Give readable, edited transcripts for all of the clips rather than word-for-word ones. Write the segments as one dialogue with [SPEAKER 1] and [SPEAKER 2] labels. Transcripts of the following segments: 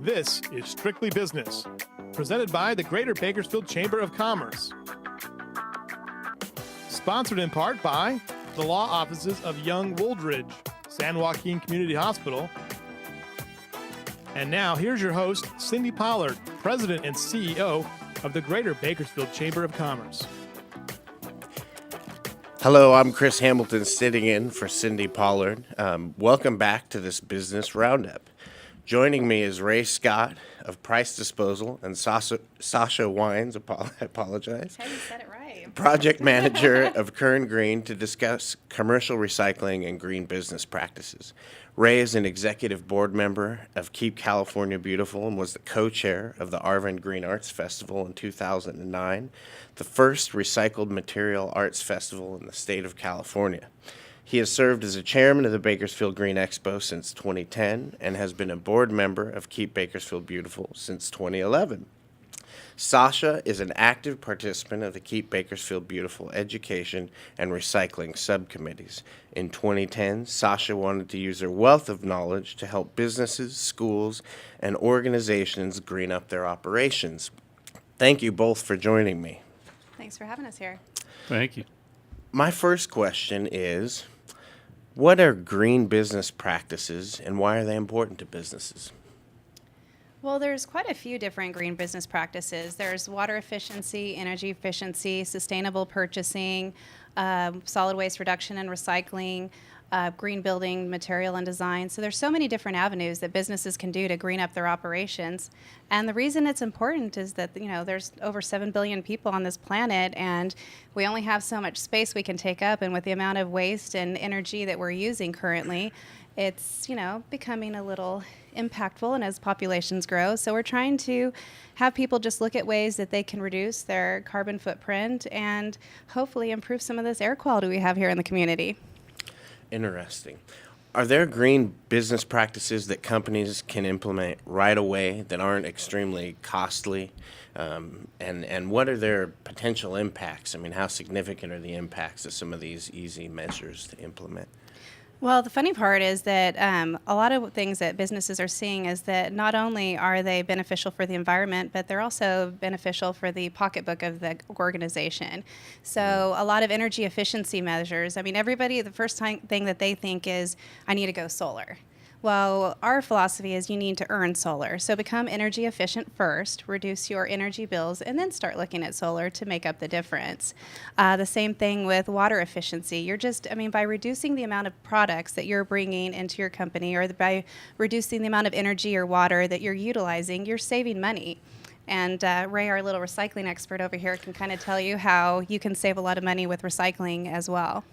[SPEAKER 1] This is Strictly Business, presented by the Greater Bakersfield Chamber of Commerce. Sponsored in part by the law offices of Young Wooldridge, San Joaquin Community Hospital. And now, here's your host, Cindy Pollard, President and CEO of the Greater Bakersfield Chamber of Commerce.
[SPEAKER 2] Hello, I'm Chris Hamilton, sitting in for Cindy Pollard. Welcome back to this business roundup. Joining me is Ray Scott of Price Disposal and Sasha Windes, I apologize.
[SPEAKER 3] Hey, you said it right.
[SPEAKER 2] Project manager of Kern Green to discuss commercial recycling and green business practices. Ray is an executive board member of Keep California Beautiful and was the co-chair of the Arvin Green Arts Festival in 2009, the first recycled material arts festival in the state of California. He has served as a chairman of the Bakersfield Green Expo since 2010 and has been a board member of Keep Bakersfield Beautiful since 2011. Sasha is an active participant of the Keep Bakersfield Beautiful Education and Recycling subcommittees. In 2010, Sasha wanted to use her wealth of knowledge to help businesses, schools, and organizations green up their operations. Thank you both for joining me.
[SPEAKER 3] Thanks for having us here.
[SPEAKER 4] Thank you.
[SPEAKER 2] My first question is, what are green business practices and why are they important to businesses?
[SPEAKER 3] Well, there's quite a few different green business practices. There's water efficiency, energy efficiency, sustainable purchasing, solid waste reduction and recycling, green building material and design. So there's so many different avenues that businesses can do to green up their operations. And the reason it's important is that, there's over 7 billion people on this planet, and we only have so much space we can take up. And with the amount of waste and energy that we're using currently, it's, becoming a little impactful, and as populations grow. So we're trying to have people just look at ways that they can reduce their carbon footprint and hopefully improve some of this air quality we have here in the community.
[SPEAKER 2] Interesting. Are there green business practices that companies can implement right away that aren't extremely costly? And what are their potential impacts? I mean, how significant are the impacts of some of these easy measures to implement?
[SPEAKER 3] Well, the funny part is that a lot of things that businesses are seeing is that not only are they beneficial for the environment, but they're also beneficial for the pocketbook of the organization. So a lot of energy efficiency measures. I mean, everybody, the first thing that they think is, I need to go solar. Well, our philosophy is you need to earn solar. So become energy efficient first, reduce your energy bills, and then start looking at solar to make up the difference. The same thing with water efficiency. By reducing the amount of products that you're bringing into your company, or by reducing the amount of energy or water that you're utilizing, you're saving money. And Ray, our little recycling expert over here, can kind of tell you how you can save a lot of money with recycling as well.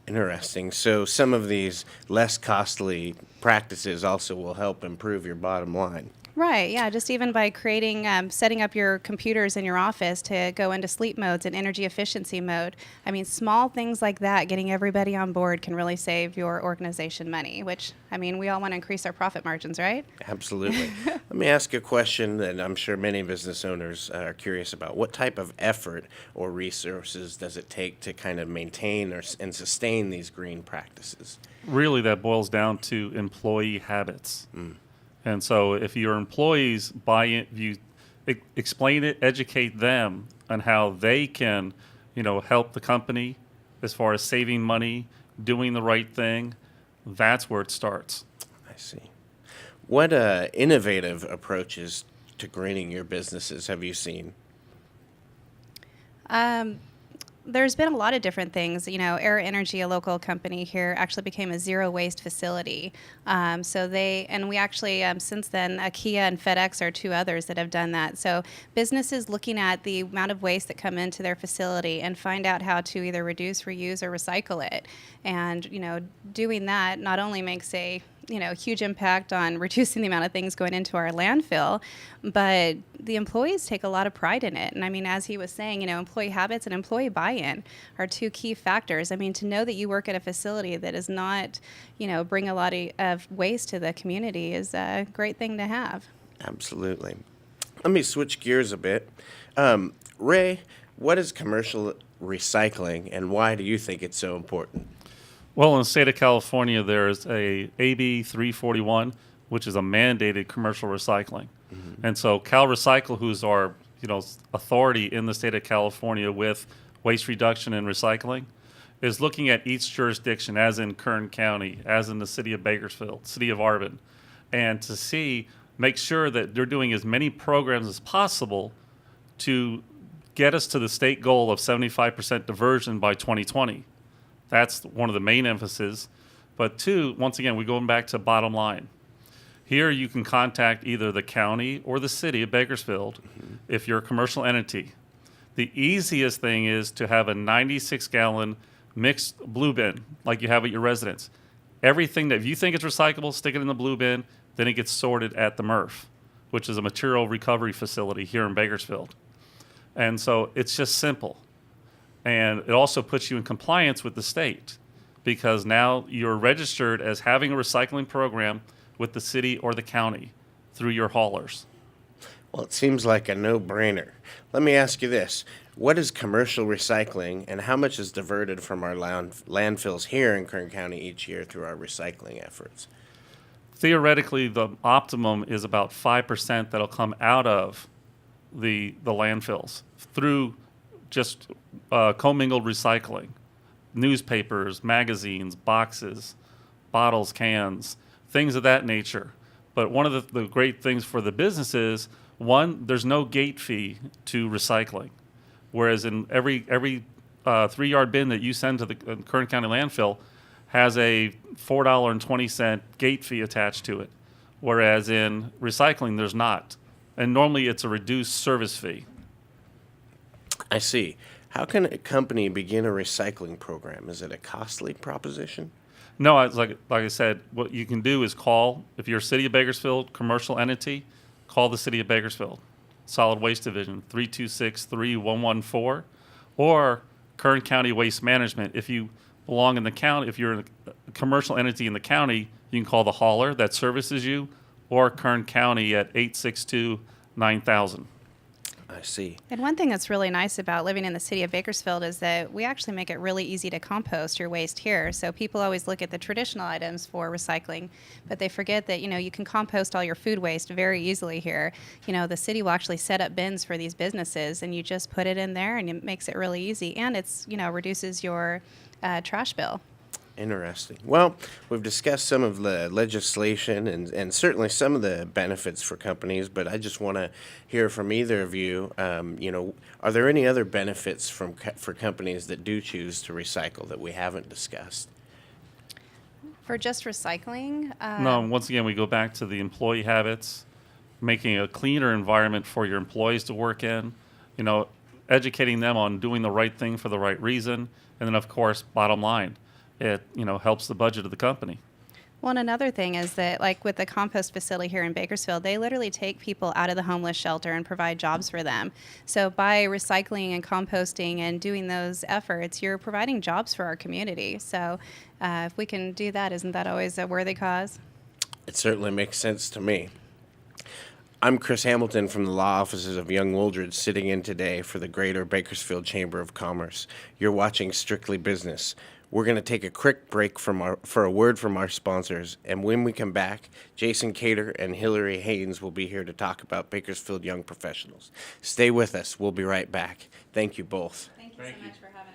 [SPEAKER 2] Interesting. So some of these less costly practices also will help improve your bottom line.
[SPEAKER 3] Right, yeah, just even by setting up your computers in your office to go into sleep modes and energy efficiency mode. I mean, small things like that, getting everybody on board can really save your organization money, which, we all want to increase our profit margins, right?
[SPEAKER 2] Absolutely. Let me ask a question that I'm sure many business owners are curious about. What type of effort or resources does it take to kind of maintain and sustain these green practices?
[SPEAKER 4] Really, that boils down to employee habits. And so if your employees buy it, you explain it, educate them on how they can, help the company as far as saving money, doing the right thing, that's where it starts.
[SPEAKER 2] I see. What innovative approaches to greening your businesses have you seen?
[SPEAKER 3] There's been a lot of different things. Air Energy, a local company here, actually became a zero waste facility. We actually, since then, IKEA and FedEx are two others that have done that. So businesses looking at the amount of waste that come into their facility and find out how to either reduce, reuse, or recycle it. And, doing that not only makes a huge impact on reducing the amount of things going into our landfill, but the employees take a lot of pride in it. And as he was saying, employee habits and employee buy-in are two key factors. To know that you work at a facility that does not, bring a lot of waste to the community is a great thing to have.
[SPEAKER 2] Absolutely. Let me switch gears a bit. Ray, what is commercial recycling and why do you think it's so important?
[SPEAKER 4] Well, in the state of California, there's a AB 341 which is a mandated commercial recycling. And so Cal Recycle, who's our authority in the state of California with waste reduction and recycling, is looking at each jurisdiction, as in Kern County, as in the city of Bakersfield, city of Arbon, and to make sure that they're doing as many programs as possible to get us to the state goal of 75% diversion by 2020. That's one of the main emphases. But two, once again, we're going back to bottom line. Here you can contact either the county or the city of Bakersfield if you're a commercial entity. The easiest thing is to have a 96-gallon mixed blue bin like you have at your residence. Everything that, if you think it's recyclable, stick it in the blue bin, then it gets sorted at the MRF, which is a material recovery facility here in Bakersfield. And so it's just simple. And it also puts you in compliance with the state because now you're registered as having a recycling program with the city or the county through your haulers.
[SPEAKER 2] Well, it seems like a no-brainer. Let me ask you this. What is commercial recycling, and how much is diverted from our landfills here in Kern County each year through our recycling efforts?
[SPEAKER 4] Theoretically, the optimum is about 5% that'll come out of the landfills through just commingled recycling. Newspapers, magazines, boxes, bottles, cans, things of that nature. But one of the great things for the businesses, one, there's no gate fee to recycling. Whereas in every 3-yard bin that you send to the Kern County landfill has a $4.20 gate fee attached to it. Whereas in recycling, there's not. And normally it's a reduced service fee.
[SPEAKER 2] I see. How can a company begin a recycling program? Is it a costly proposition?
[SPEAKER 4] No, like I said, what you can do is call, if you're a City of Bakersfield commercial entity, call the City of Bakersfield Solid Waste Division, 326-3114, or Kern County Waste Management. If you belong in the county, if you're a commercial entity in the county, you can call the hauler that services you, or Kern County at 862-9000.
[SPEAKER 2] I see.
[SPEAKER 3] And one thing that's really nice about living in the city of Bakersfield is that we actually make it really easy to compost your waste here. So people always look at the traditional items for recycling, but they forget that, you can compost all your food waste very easily here. The city will actually set up bins for these businesses, and you just put it in there, and it makes it really easy. And it's, reduces your trash bill.
[SPEAKER 2] Interesting. Well, we've discussed some of the legislation and certainly some of the benefits for companies, but I just want to hear from either of you. Are there any other benefits for companies that do choose to recycle that we haven't discussed?
[SPEAKER 3] For just recycling?
[SPEAKER 4] No, once again, we go back to the employee habits, making a cleaner environment for your employees to work in, educating them on doing the right thing for the right reason, and then, of course, bottom line. It helps the budget of the company.
[SPEAKER 3] Well, and another thing is that, like with the compost facility here in Bakersfield, they literally take people out of the homeless shelter and provide jobs for them. So by recycling and composting and doing those efforts, you're providing jobs for our community. So if we can do that, isn't that always a worthy cause?
[SPEAKER 2] It certainly makes sense to me. I'm Chris Hamilton from the law offices of Young Wooldridge, sitting in today for the Greater Bakersfield Chamber of Commerce. You're watching Strictly Business. We're going to take a quick break for a word from our sponsors, and when we come back, Jason Cater and Hillary Haynes will be here to talk about Bakersfield Young Professionals. Stay with us. We'll be right back. Thank you both.
[SPEAKER 3] Thank you so much for having us.